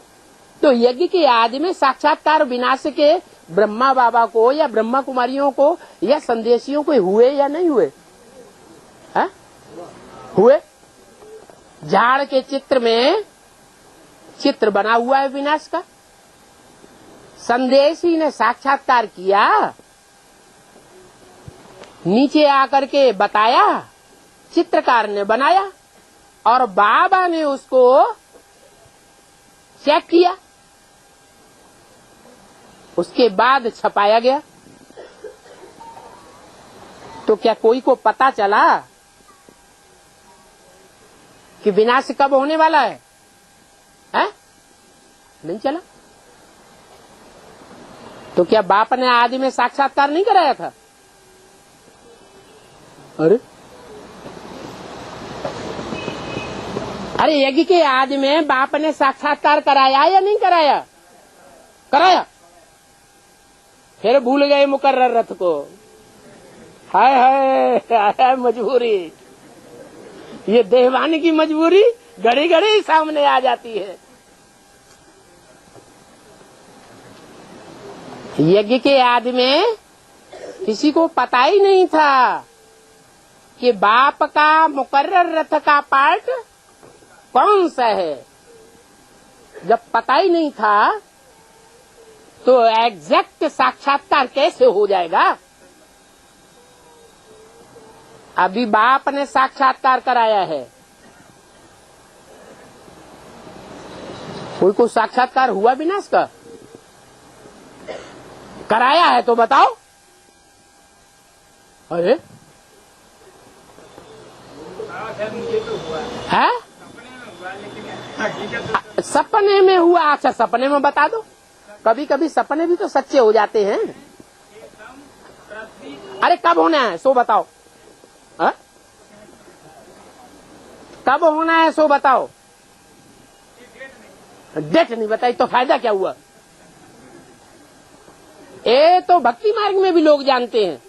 तो यज्ञ के आदि में साक्षात्कार विनाश के ब्रह्मा बाबा को या ब्रह्मा कुमारियों को या संदेशियों को हुए या नहीं हुए? है? हुए। झाड़ के चित्र में चित्र बना हुआ है विनाश का। संदेशी ने साक्षात्कार किया, नीचे आकर के बताया, चित्रकार ने बनाया और बाबा ने उसको चेक किया। उसके बाद छपाया गया। तो क्या कोई को पता चला कि विनाश कब होने वाला है? नहीं चला। तो क्या बाप ने आदि में साक्षात्कार नहीं कराया था? अरे यज्ञ के आदि में बाप ने साक्षात्कार कराया या नहीं कराया? कराया। फिर भूल गए मुकर्रर रथ को। हाय हाय मजबूरी, ये देहवान की मजबूरी घड़ी घड़ी सामने आ जाती है। यज्ञ के आदि में किसी को पता ही नहीं था कि बाप का मुकर्रर रथ का पार्ट कौन सा है। जब पता ही नहीं था तो एग्जैक्ट साक्षात्कार कैसे हो जाएगा? अभी बाप ने साक्षात्कार कराया है। कोई को साक्षात्कार हुआ विनाश का? कराया है तो बताओ। अरे मुझे तो हुआ है, सपने में हुआ। अच्छा, सपने में बता दो। कभी कभी सपने भी तो सच्चे हो जाते हैं। अरे कब होना है सो बताओ। कब होना है सो बताओ। डेट नहीं बताई तो फायदा क्या हुआ? ये तो भक्ति मार्ग में भी लोग जानते हैं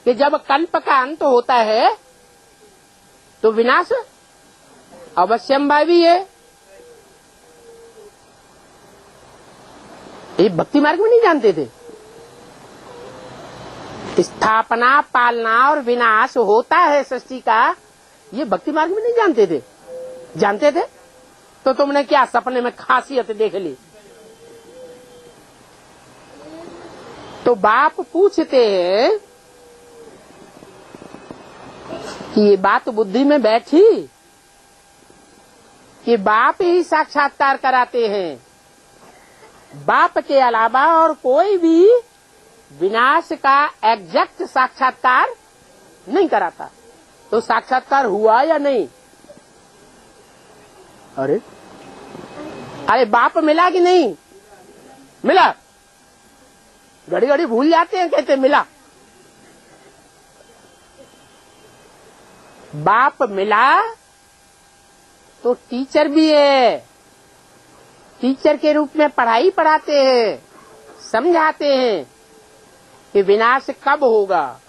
कि जब कल्प का अंत होता है तो विनाश अवश्यंभावी है। ये भक्ति मार्ग में नहीं जानते थे। स्थापना, पालना और विनाश होता है सृष्टि का, ये भक्ति मार्ग में नहीं जानते थे। जानते थे तो तुमने क्या सपने में खासियत देख ली? तो बाप पूछते हैं कि ये बात बुद्धि में बैठी कि बाप ही साक्षात्कार कराते हैं, बाप के अलावा और कोई भी विनाश का एग्जैक्ट साक्षात्कार नहीं कराता। तो साक्षात्कार हुआ या नहीं? अरे बाप मिला कि नहीं मिला? घड़ी घड़ी भूल जाते हैं, कहते मिला। बाप मिला तो टीचर भी है। टीचर के रूप में पढ़ाई पढ़ाते हैं, समझाते हैं कि विनाश कब होगा।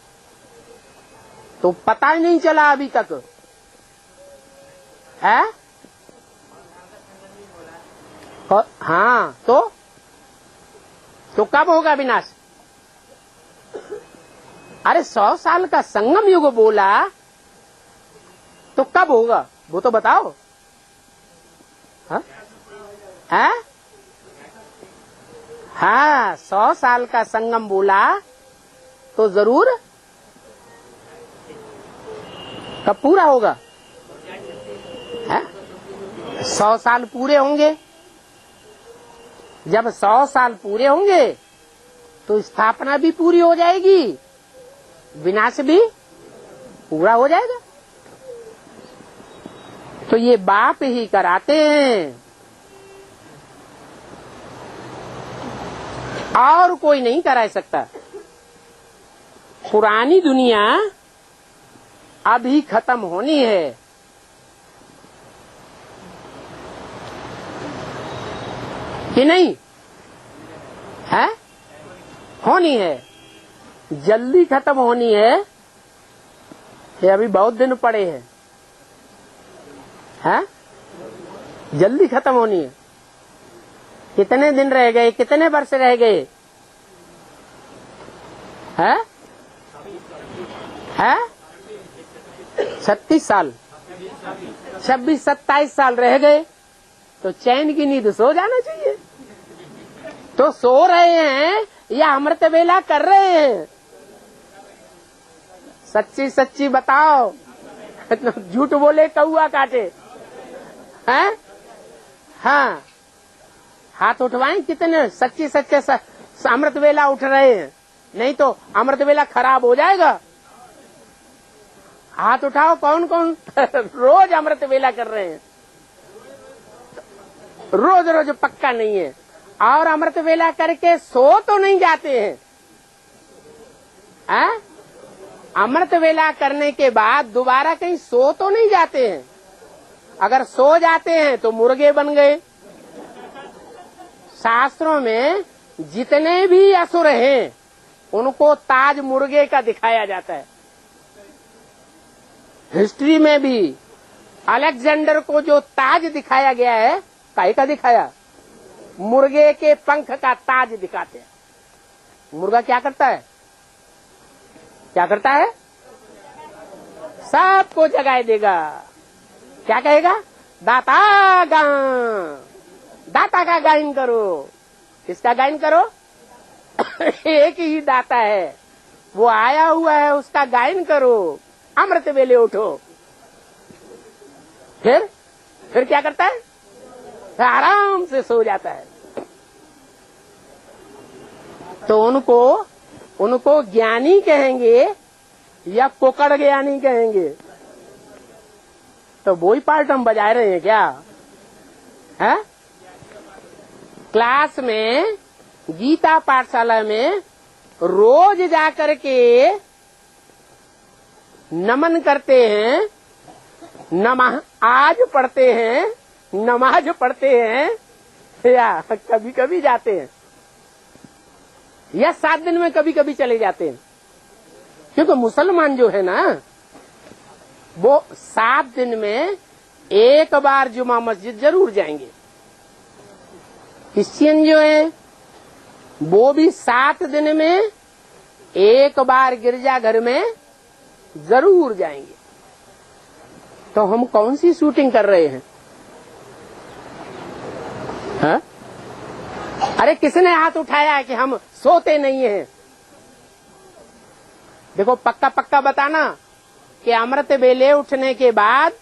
तो पता ही नहीं चला अभी तक है। हाँ तो कब होगा विनाश? अरे 100 साल का संगम युग बोला तो कब होगा वो तो बताओ। हाँ 100 साल का संगम बोला तो जरूर कब पूरा होगा? 100 साल पूरे होंगे। जब 100 साल पूरे होंगे तो स्थापना भी पूरी हो जाएगी, विनाश भी पूरा हो जाएगा। तो ये बाप ही कराते हैं और कोई नहीं करा सकता। पुरानी दुनिया अभी खत्म होनी है। कि नहीं है? होनी है, जल्दी खत्म होनी है। ये अभी बहुत दिन पड़े हैं। जल्दी खत्म होनी है। कितने दिन रह गए, कितने वर्ष रह गए? है 36 साल, 26-27 साल रह गए। तो चैन की नींद सो जाना चाहिए। तो सो रहे हैं या अमृत वेला कर रहे हैं? सच्ची सच्ची बताओ। झूठ बोले कौआ काटे। हैं? हाँ, हाथ उठवाएं। कितने सच्ची सच्चे अमृत वेला उठ रहे हैं, नहीं तो अमृत वेला खराब हो जाएगा। हाथ उठाओ कौन कौन रोज अमृत वेला कर रहे हैं? रोज रोज पक्का नहीं है। और अमृत वेला करके सो तो नहीं जाते हैं? अमृत वेला करने के बाद दोबारा कहीं सो तो नहीं जाते हैं? अगर सो जाते हैं तो मुर्गे बन गए। शास्त्रों में जितने भी असुर हैं उनको ताज मुर्गे का दिखाया जाता है। हिस्ट्री में भी अलेक्जेंडर को जो ताज दिखाया गया है, काहे का दिखाया? मुर्गे के पंख का ताज दिखाते हैं। मुर्गा क्या करता है? क्या करता है? सबको जगाए देगा। क्या कहेगा? दाता गा, दाता का गायन करो। किसका गायन करो? एक ही दाता है, वो आया हुआ है, उसका गायन करो। अमृत वेले उठो। फिर क्या करता है? आराम से सो जाता है। तो उनको ज्ञानी कहेंगे या कोकड़ ज्ञानी कहेंगे? तो वही पार्ट हम बजा रहे हैं क्या? है क्लास में, गीता पाठशाला में रोज जाकर के नमन करते हैं, नमाज आज पढ़ते हैं, नमाज पढ़ते हैं, या कभी कभी जाते हैं, या 7 दिन में कभी कभी चले जाते हैं? क्योंकि मुसलमान जो है ना, वो 7 दिन में एक बार जुमा मस्जिद जरूर जाएंगे। क्रिश्चियन जो है वो भी 7 दिन में एक बार गिरजाघर में जरूर जाएंगे। तो हम कौन सी शूटिंग कर रहे हैं? हा? अरे किसने हाथ उठाया कि हम सोते नहीं हैं? देखो पक्का पक्का बताना कि अमृत वेले उठने के बाद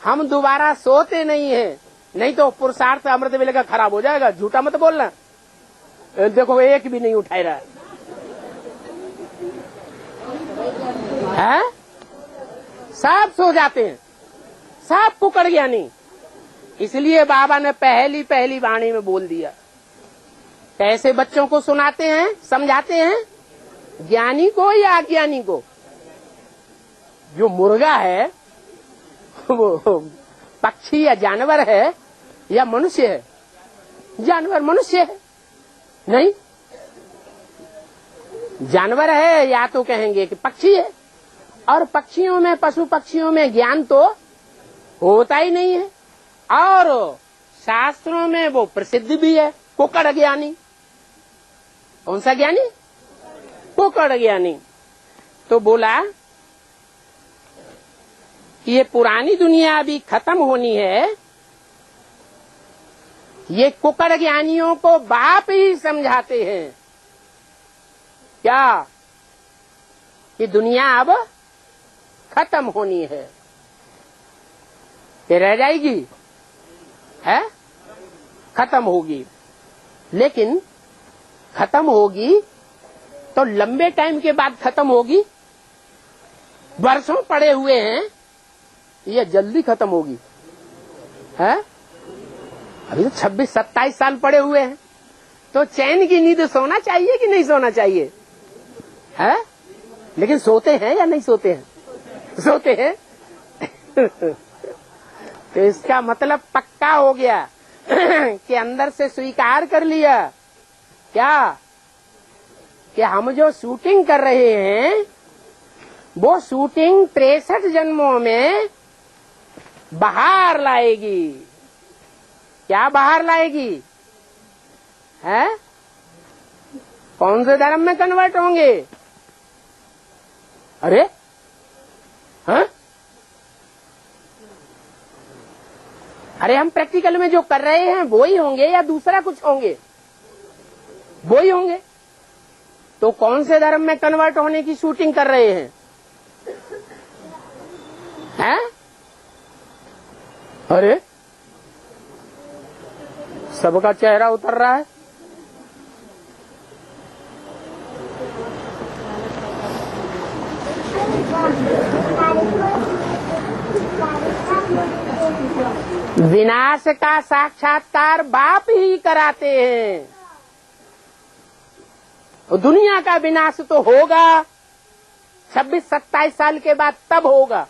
हम दोबारा सोते नहीं हैं, नहीं तो पुरुषार्थ अमृत वेले का खराब हो जाएगा। झूठा मत बोलना। देखो एक भी नहीं उठाई रहा है। सब सो जाते हैं, सब कुकड़ ज्ञानी। इसलिए बाबा ने पहली वाणी में बोल दिया। कैसे बच्चों को सुनाते हैं, समझाते हैं? ज्ञानी को या अज्ञानी को? जो मुर्गा है वो पक्षी या जानवर है या मनुष्य है? जानवर। मनुष्य है नहीं, जानवर है या तो कहेंगे कि पक्षी है। और पक्षियों में, पशु पक्षियों में ज्ञान तो होता ही नहीं है। और शास्त्रों में वो प्रसिद्ध भी है, कुकड़ ज्ञानी। कौन सा ज्ञानी? कुकड़ ज्ञानी। तो बोला कि ये पुरानी दुनिया अभी खत्म होनी है। ये कुकड़ ज्ञानियों को बाप ही समझाते हैं क्या कि दुनिया अब खत्म होनी है, ये रह जाएगी, है खत्म होगी। लेकिन खत्म होगी तो लंबे टाइम के बाद खत्म होगी। वर्षों पड़े हुए हैं, ये जल्दी खत्म होगी। है अभी तो 26-27 साल पड़े हुए हैं। तो चैन की नींद सोना चाहिए कि नहीं सोना चाहिए? है लेकिन सोते हैं या नहीं सोते हैं? सोते हैं। तो इसका मतलब पक्का हो गया कि अंदर से स्वीकार कर लिया क्या कि हम जो शूटिंग कर रहे हैं वो शूटिंग 63 जन्मों में बाहर लाएगी। क्या बाहर लाएगी? है कौन से धर्म में कन्वर्ट होंगे? अरे हाँ, अरे हम प्रैक्टिकल में जो कर रहे हैं वो ही होंगे या दूसरा कुछ होंगे? वो ही होंगे। तो कौन से धर्म में कन्वर्ट होने की शूटिंग कर रहे हैं? हैं? अरे सबका चेहरा उतर रहा है। विनाश का साक्षात्कार बाप ही कराते हैं। और दुनिया का विनाश तो होगा 26-27 साल के बाद, तब होगा।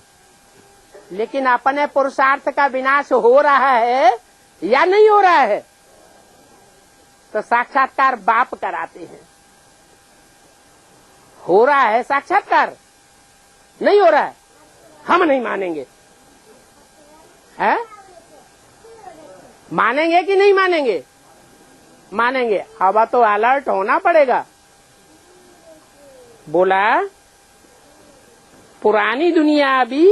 लेकिन अपने पुरुषार्थ का विनाश हो रहा है या नहीं हो रहा है? तो साक्षात्कार बाप कराते हैं। हो रहा है साक्षात्कार, नहीं हो रहा है? हम नहीं मानेंगे। है? मानेंगे कि नहीं मानेंगे? मानेंगे। अब तो अलर्ट होना पड़ेगा। बोला पुरानी दुनिया अभी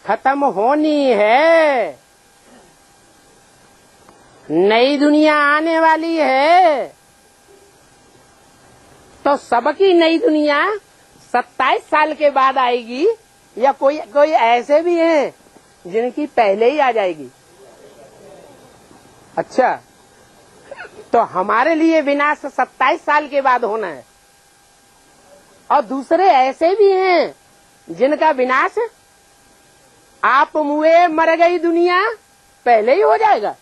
खत्म होनी है, नई दुनिया आने वाली है। तो सबकी नई दुनिया 27 साल के बाद आएगी, या कोई ऐसे भी हैं जिनकी पहले ही आ जाएगी? अच्छा, तो हमारे लिए विनाश 27 साल के बाद होना है, और दूसरे ऐसे भी हैं जिनका विनाश आप मुए मर गई दुनिया पहले ही हो जाएगा।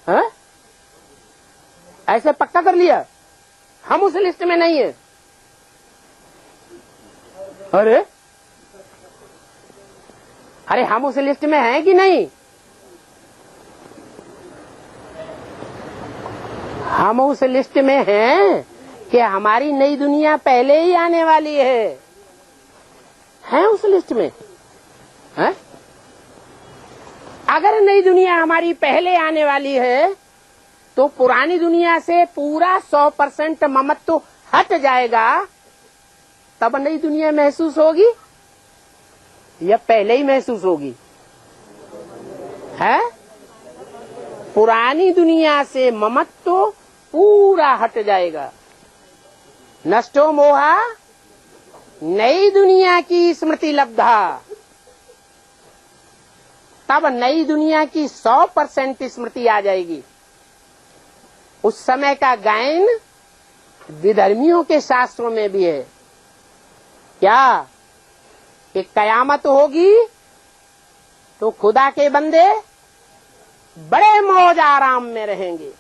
हाँ? ऐसे पक्का कर लिया। हम उस लिस्ट में नहीं है। अरे हम उस लिस्ट में हैं कि नहीं? हम उस लिस्ट में हैं कि हमारी नई दुनिया पहले ही आने वाली है उस लिस्ट में? है? अगर नई दुनिया हमारी पहले आने वाली है तो पुरानी दुनिया से पूरा 100% ममत्व हट जाएगा, तब नई दुनिया महसूस होगी या पहले ही महसूस होगी? है? पुरानी दुनिया से ममत्व पूरा हट जाएगा। नष्टो मोहा नई दुनिया की स्मृति लब्धा। तब नई दुनिया की 100% स्मृति आ जाएगी। उस समय का गायन विधर्मियों के शास्त्रों में भी है। क्या? कि कयामत होगी तो खुदा के बंदे बड़े मौज आराम में रहेंगे।